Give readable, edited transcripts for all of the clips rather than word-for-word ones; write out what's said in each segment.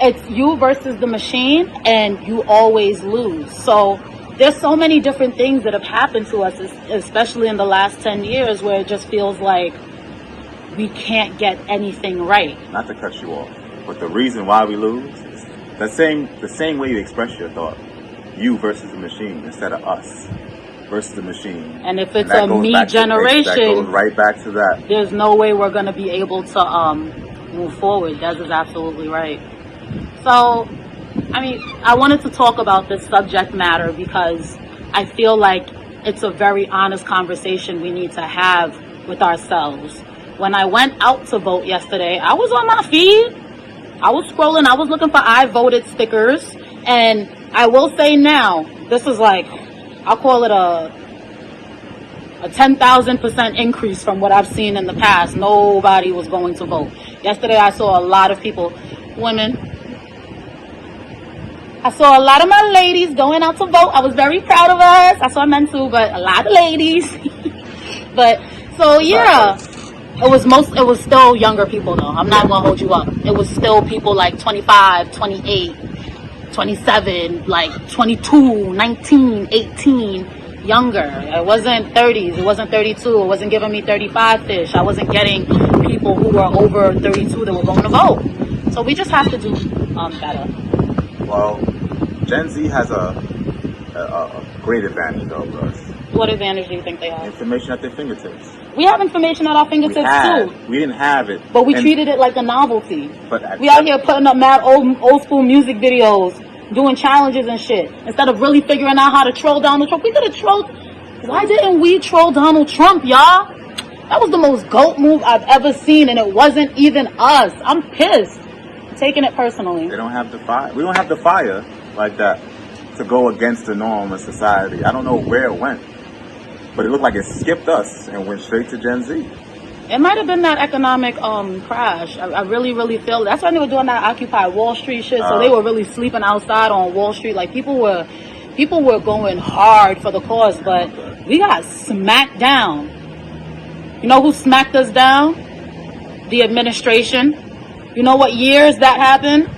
it's you versus the machine, and you always lose. So there's so many different things that have happened to us, especially in the last 10 years, where it just feels like we can't get anything right. Not to cut you off, but the reason why we lose is the same way you express your thought. You versus the machine instead of us versus the machine. And if it's a me generation, that goes right back to that. There's no way we're going to be able to move forward. Des is absolutely right. So, I mean, I wanted to talk about this subject matter because I feel like it's a very honest conversation we need to have with ourselves. When I went out to vote yesterday, I was on my feed. I was scrolling. I was looking for I voted stickers. And I will say now, this is like, I'll call it a 10,000% increase from what I've seen in the past. Nobody was going to vote. Yesterday, I saw a lot of people, women. I saw a lot of my ladies going out to vote. I was very proud of us. I saw men too, but a lot of ladies. But, so yeah. It was still younger people though. I'm not gonna hold you up. It was still people like 25, 28, 27, like 22, 19, 18, younger. It wasn't 30s. It wasn't 32. It wasn't giving me 35 fish. I wasn't getting people who were over 32 that were going to vote. So we just have to do better. Well, Gen Z has a great advantage over us. What advantage do you think they have? Information at their fingertips. We have information at our fingertips too. We didn't have it. But we treated it like a novelty. But we out here putting up mad old school music videos, doing challenges and shit. Instead of really figuring out how to troll Donald Trump. We could have trolled. Why didn't we troll Donald Trump, y'all? That was the most GOAT move I've ever seen, and it wasn't even us. I'm pissed. I'm taking it personally. They don't have the fire. We don't have the fire like that to go against the norm of society. I don't know where it went. But it looked like it skipped us and went straight to Gen Z. It might have been that economic crash. I really, really feel that's why they were doing that Occupy Wall Street shit. So they were really sleeping outside on Wall Street. Like people were going hard for the cause, but we got smacked down. You know who smacked us down? The administration. You know what years that happened?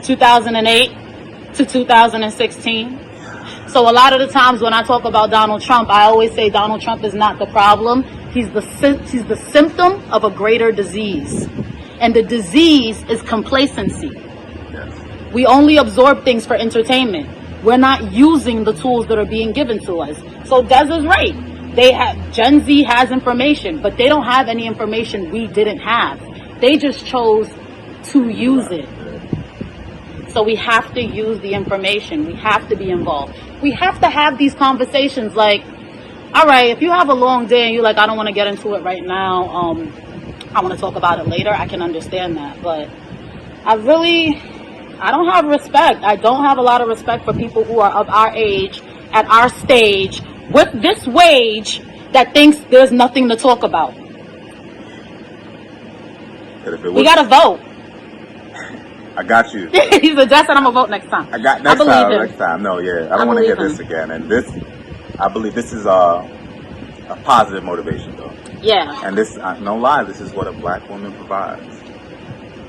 2008 to 2016. So a lot of the times when I talk about Donald Trump, I always say Donald Trump is not the problem. He's the symptom of a greater disease. And the disease is complacency. Yes. We only absorb things for entertainment. We're not using the tools that are being given to us. So Des is right. Gen Z has information, but they don't have any information we didn't have. They just chose to use it. So we have to use the information. We have to be involved. We have to have these conversations like, all right, if you have a long day and you're like, I don't want to get into it right now. I want to talk about it later. I can understand that. But I don't have respect. I don't have a lot of respect for people who are of our age, at our stage, with this wage that thinks there's nothing to talk about. We got to vote. I got you. He's a Des, and I'm gonna vote next time. Next time. No, yeah. I don't want to hear this again. And I believe this is a positive motivation, though. Yeah. And this, no lie, this is what a black woman provides.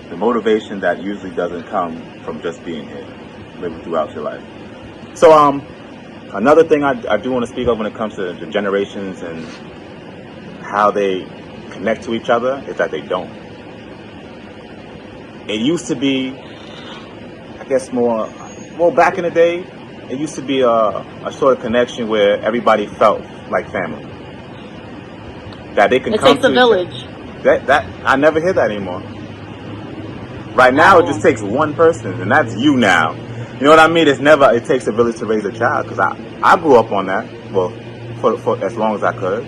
The motivation that usually doesn't come from just being here, living throughout your life. So, another thing I do want to speak of when it comes to the generations and how they connect to each other is that they don't. It used to be, I guess more back in the day, it used to be a sort of connection where everybody felt like family. That they can come to. It takes a village. That I never hear that anymore. Right now, it just takes one person, and that's you now. You know what I mean? It takes a village to raise a child, because I grew up on that, well, for as long as I could.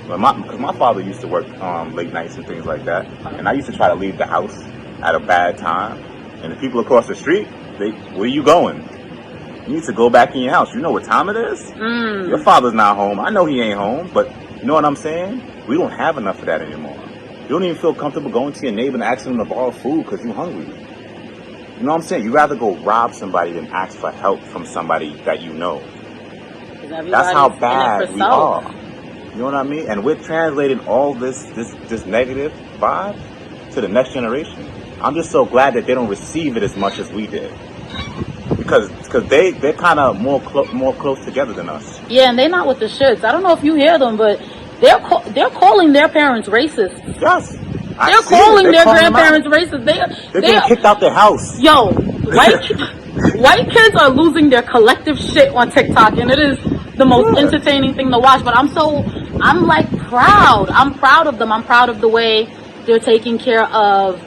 Because my father used to work late nights and things like that, and I used to try to leave the house at a bad time, and the people across the street, where you going? You need to go back in your house. You know what time it is? Your father's not home. I know he ain't home, but you know what I'm saying? We don't have enough of that anymore. You don't even feel comfortable going to your neighbor and asking them to borrow food because you're hungry. You know what I'm saying? You'd rather go rob somebody than ask for help from somebody that you know. That's how bad we are. You know what I mean? And we're translating all this negative vibe to the next generation. I'm just so glad that they don't receive it as much as we did. Because they're kind of more close together than us. Yeah, and they're not with the shits. I don't know if you hear them, but they're calling their parents racist. Yes. They're calling their grandparents racist. They're getting kicked out their house. Yo, white kids are losing their collective shit on TikTok, and it is the most entertaining thing to watch. But I'm like proud. I'm proud of them. I'm proud of the way they're taking care of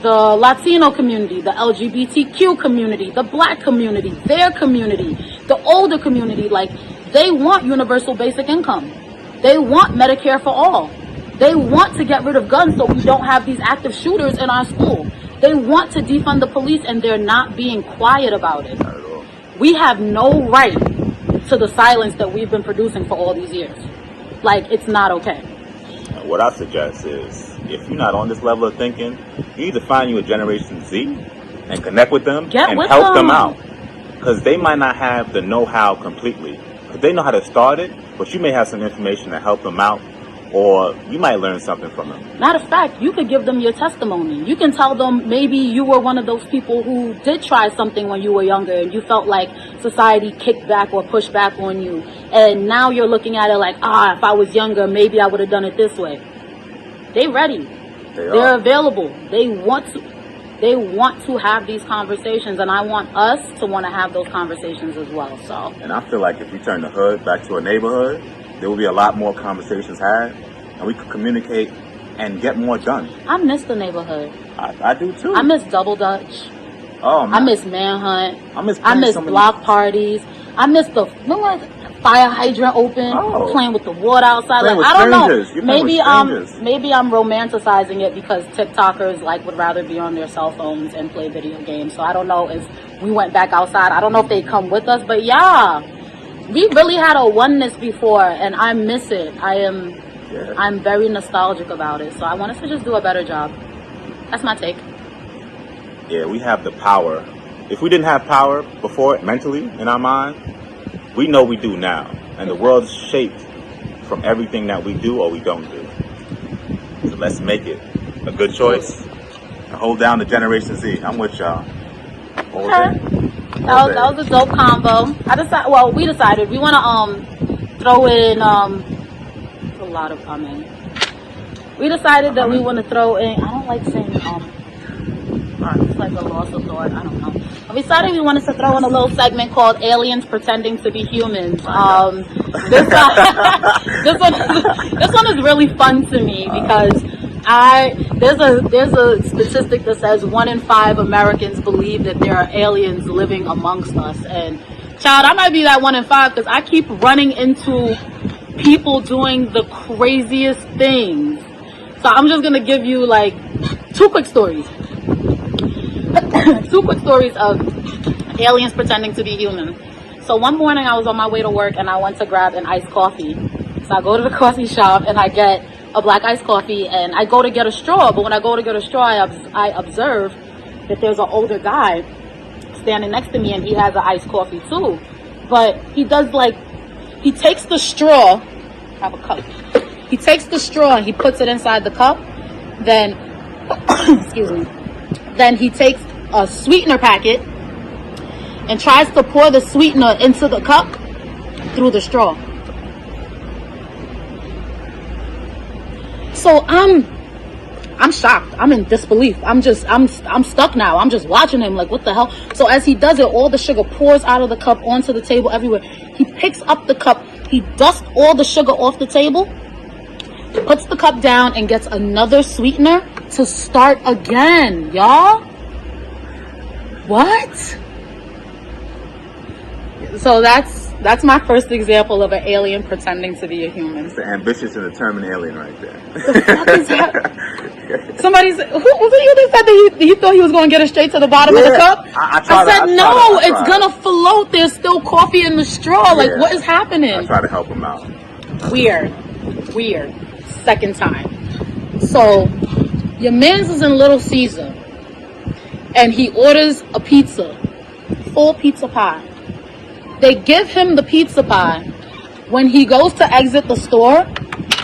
the Latino community, the LGBTQ community, the black community, their community, the older community. Like, they want universal basic income. They want Medicare for all. They want to get rid of guns so we don't have these active shooters in our school. They want to defund the police, and they're not being quiet about it. Not at all. We have no right to the silence that we've been producing for all these years. Like, it's not okay. What I suggest is, if you're not on this level of thinking, you need to find you a Generation Z and connect with them and help them out. Because they might not have the know-how completely. Because they know how to start it, but you may have some information to help them out, or you might learn something from them. Matter of fact, you could give them your testimony. You can tell them maybe you were one of those people who did try something when you were younger and you felt like society kicked back or pushed back on you. And now you're looking at it like, if I was younger, maybe I would have done it this way. They ready. They're available. They want to have these conversations, and I want us to want to have those conversations as well. So. And I feel like if we turn the hood back to a neighborhood, there will be a lot more conversations had, and we could communicate and get more done. I miss the neighborhood. I do too. I miss Double Dutch. Oh, man. I miss Manhunt. I miss block parties. I miss the fire hydrant open, playing with the water outside. Like, I don't know. Maybe I'm romanticizing it because TikTokers would rather be on their cell phones and play video games. So I don't know if we went back outside. I don't know if they come with us, but yeah. We really had a oneness before, and I miss it. I'm very nostalgic about it. So I want us to just do a better job. That's my take. Yeah, we have the power. If we didn't have power before, mentally, in our mind, we know we do now. And the world's shaped from everything that we do or we don't do. So let's make it a good choice and hold down the Generation Z. I'm with y'all. That was a dope combo. We decided we want to throw in a lot of we decided that we want to throw in, I don't like saying it's like a loss of thought, I don't know. We decided we wanted to throw in a little segment called Aliens Pretending to be Humans. This one is really fun to me because there's a statistic that says 1 in 5 Americans believe that there are aliens living amongst us. And child, I might be that 1 in 5 because I keep running into people doing the craziest things. So I'm just gonna give you two quick stories. 2 quick stories of aliens pretending to be human. So one morning I was on my way to work and I went to grab an iced coffee. So I go to the coffee shop and I get a black iced coffee, and I go to get a straw, but when I go to get a straw, I observe that there's an older guy standing next to me, and he has an iced coffee too. But he does he takes the straw, I have a cup. He takes the straw and he puts it inside the cup. Then, excuse me. Then he takes a sweetener packet and tries to pour the sweetener into the cup through the straw. So I'm shocked. I'm in disbelief. I'm stuck now. I'm just watching him what the hell? So as he does it, all the sugar pours out of the cup onto the table everywhere. He picks up the cup. He dusts all the sugar off the table, puts the cup down, and gets another sweetener to start again, y'all. What? So that's my first example of an alien pretending to be a human. It's the ambitious and determined alien right there. The fuck is that? Somebody said, who was it you that said that he thought he was going to get it straight to the bottom of the cup? I said, it's going to float. There's still coffee in the straw. What is happening? I try to help him out. Weird. Second time. So, your man's is in Little Caesar, and he orders a pizza, full pizza pie. They give him the pizza pie. When he goes to exit the store,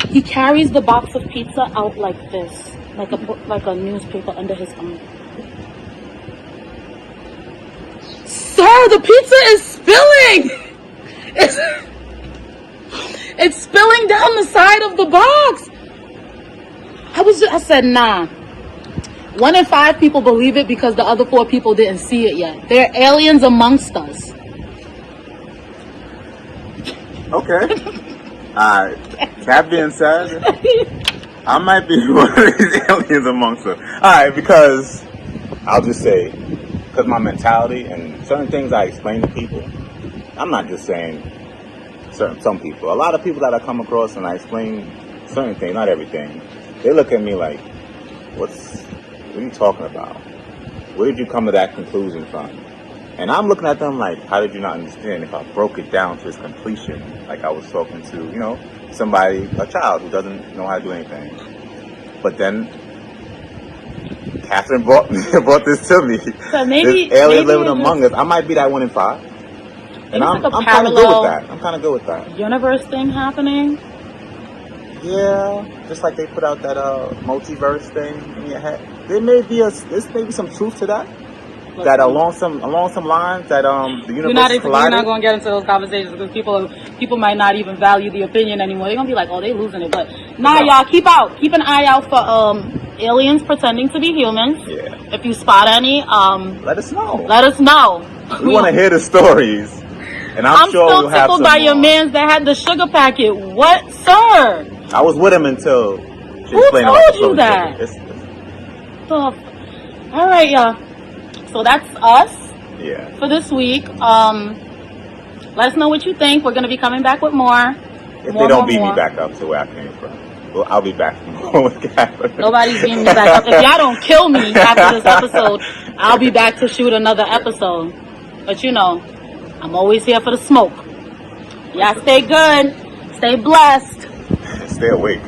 he carries the box of pizza out like this. like a newspaper under his arm. Sir, the pizza is spilling. It's spilling down the side of the box. I said, nah. 1 in 5 people believe it because the other 4 people didn't see it yet. There are aliens amongst us. Okay. Alright. That being said, I might be one of these aliens amongst us. Alright, because I'll just say, because my mentality and certain things I explain to people, I'm not just saying some people. A lot of people that I come across and I explain certain things, not everything, they look at me like, what are you talking about? Where did you come to that conclusion from? And I'm looking at them like, how did you not understand if I broke it down to its completion? Like I was talking to, somebody, a child who doesn't know how to do anything. But then Catherine brought this to me. So maybe, this alien living among us. I might be that 1 in 5. And I'm kind of good with that. I'm kind of good with that. Universe thing happening. Yeah, just like they put out that multiverse thing in your head. There may be some truth to that. That along some lines that the universe collided. You're not going to get into those conversations because people might not even value the opinion anymore. They're going to be like, oh, they losing it. But nah, y'all, keep an eye out for aliens pretending to be humans. Yeah. If you spot any, let us know. Let us know. We want to hear the stories. And I'm sure still we'll have tickled some by your more. mans that had the sugar packet. What, sir? I was with him until she Who explained about told the you sugar that? packet. All right, y'all. So that's us Yeah. for this week. Let us know what you think. We're going to be coming back with more. If they don't beat me back up to where I came from, well, I'll be back more with Catherine. Nobody's beating me back up. If y'all don't kill me after this episode, I'll be back to shoot another episode. But I'm always here for the smoke. Y'all stay good. Stay blessed. Stay awake.